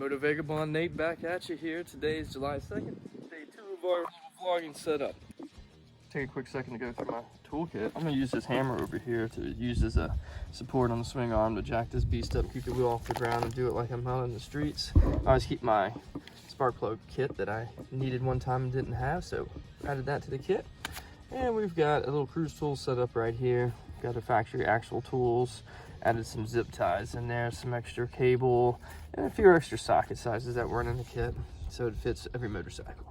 MotoVagabondNate back at you here. Today is July 2nd, day 2 of our vlogging setup. Take a quick second to go through my toolkit. I'm going to use this hammer over here to use as a support on the swing arm to jack this beast up, keep the wheel off the ground, and do it like I'm out in the streets. I always keep my spark plug kit that I needed one time and didn't have, so added that to the kit. And we've got a little cruise tool set up right here. Got the factory axle tools. Added some zip ties in there, some extra cable, and a few extra socket sizes that weren't in the kit, so it fits every motorcycle.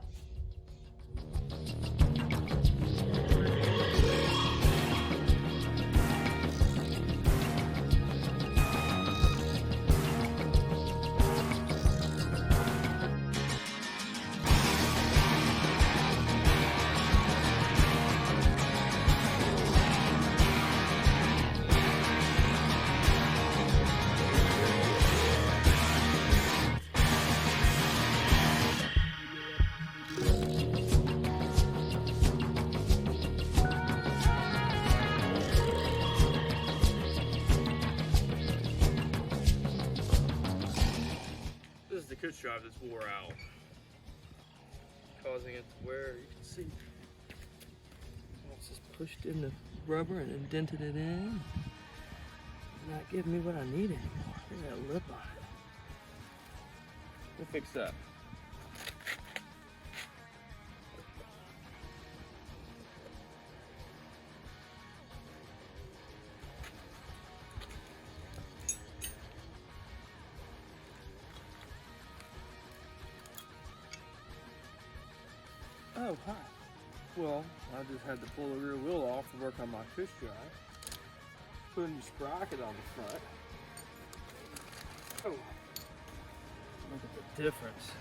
The Cush Drive that's wore out, causing it to wear. You can see it's just pushed in the rubber and indented it in. Not giving me what I need anymore. Look at that lip on it. We'll fix that. Oh, hi. Well, I just had to pull the rear wheel off to work on my Cush Drive. Put a new sprocket on the front. Oh, look at the difference.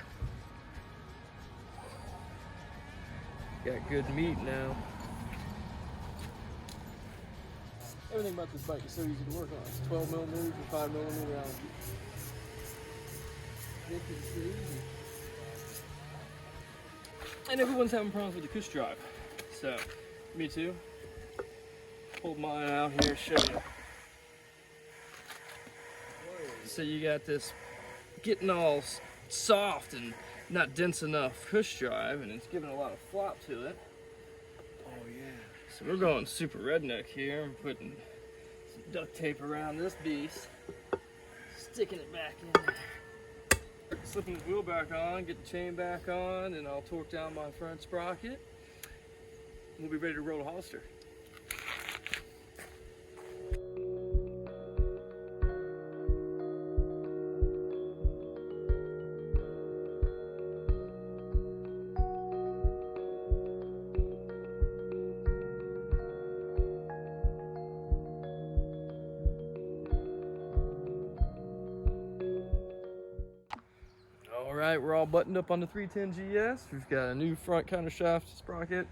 Got good meat now. Everything about this bike is so easy to work on. It's 12mm and 5mm round. It's easy. And everyone's having problems with the Cush Drive, so me too. Hold mine out here, show you. So you got this getting all soft and not dense enough Cush Drive, and it's giving a lot of flop to it. Oh yeah. So we're going super redneck here. I'm putting some duct tape around this beast, sticking it back in there. Slipping the wheel back on, get the chain back on, and I'll torque down my front sprocket. We'll be ready to roll to Hollister. Alright, we're all buttoned up on the 310GS. We've got a new front countershaft sprocket.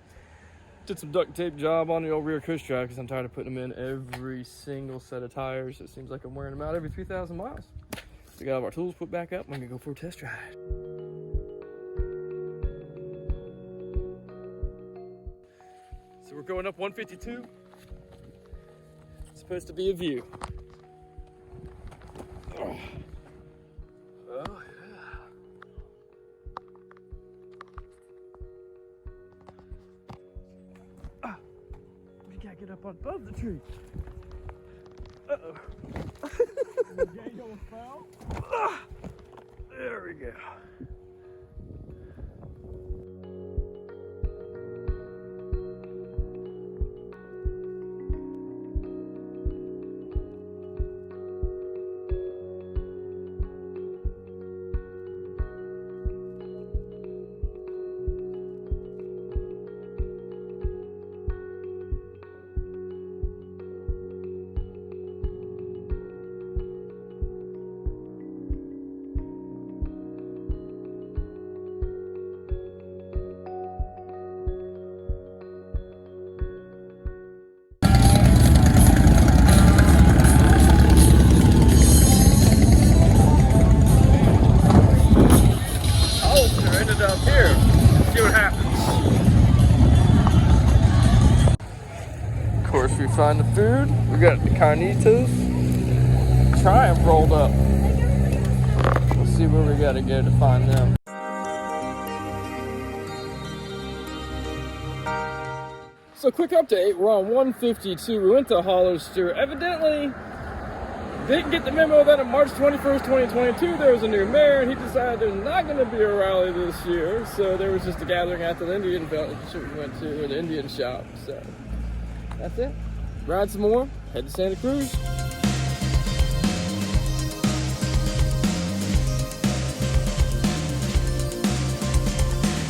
Did some duct tape job on the old rear Cush Drive because I'm tired of putting them in every single set of tires. It seems like I'm wearing them out every 3,000 miles. We got all our tools put back up. I'm gonna go for a test drive. So we're going up 152. It's supposed to be a view. Oh. Get up on above the tree. Uh-oh. There we go. We find the food. We got the carnitas, Triumph rolled up. We'll see where we gotta go to find them. So quick update, we're on 152. We went to Hollister. Evidently, didn't get the memo that on March 21st, 2022, there was a new mayor, and he decided there's not going to be a rally this year. So there was just a gathering at the Indian village we went to, or the Indian shop. So that's it. Ride some more, head to Santa Cruz.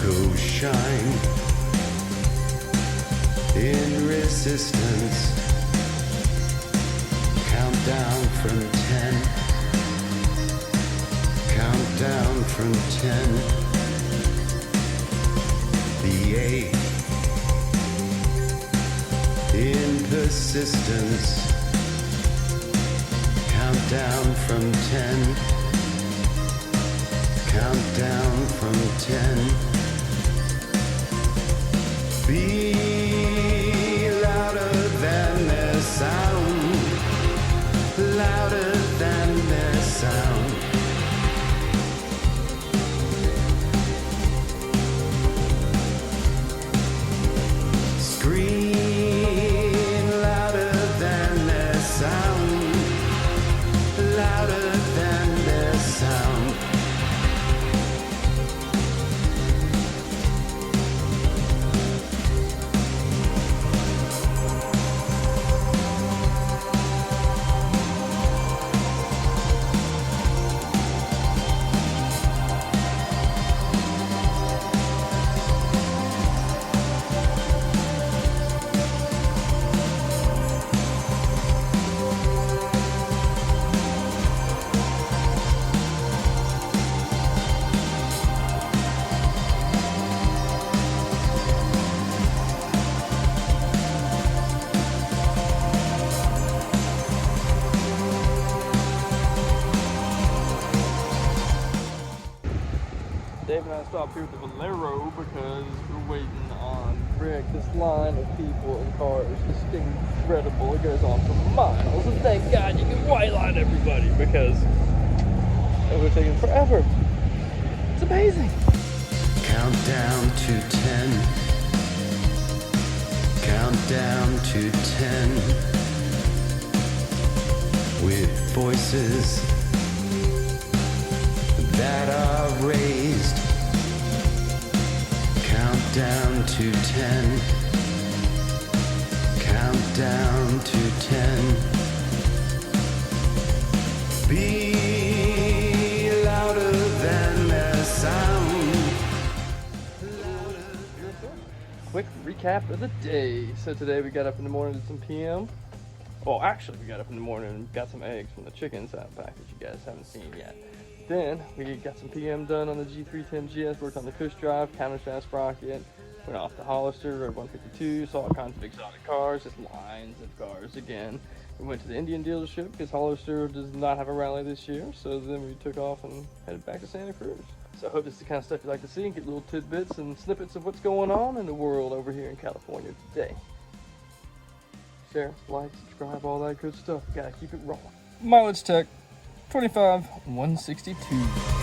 Go shine in resistance. Count down from 10. Count down from 10. The 8 in persistence. Count down from 10. Count down from 10. Be louder than their sound, louder than their sound. Scream louder than their sound, louder than their sound. Dave and I stopped here at the Valero because we're waiting on Rick. This line of people and cars is just incredible. It goes on for miles, and thank God you can white line everybody because it would have taken forever. It's amazing. Count down to 10. Count down to 10. With voices that are raised. Count down to 10. Count down to 10. Be louder than their sound. Quick recap of the day. So today we got up in the morning, did some PM. Well, actually we got up in the morning and got some eggs from the chickens out back that you guys haven't seen yet. Then we got some PM done on the G310GS, worked on the Cush Drive, countershaft, Sprocket, went off to Hollister, rode 152, saw all kinds of exotic cars, just lines of cars again. We went to the Indian dealership because Hollister does not have a rally this year, so then we took off and headed back to Santa Cruz. So I hope this is the kind of stuff you like to see and get little tidbits and snippets of what's going on in the world over here in California today. Share, like, subscribe, all that good stuff. Gotta keep it rolling. Mileage Tech 25 162.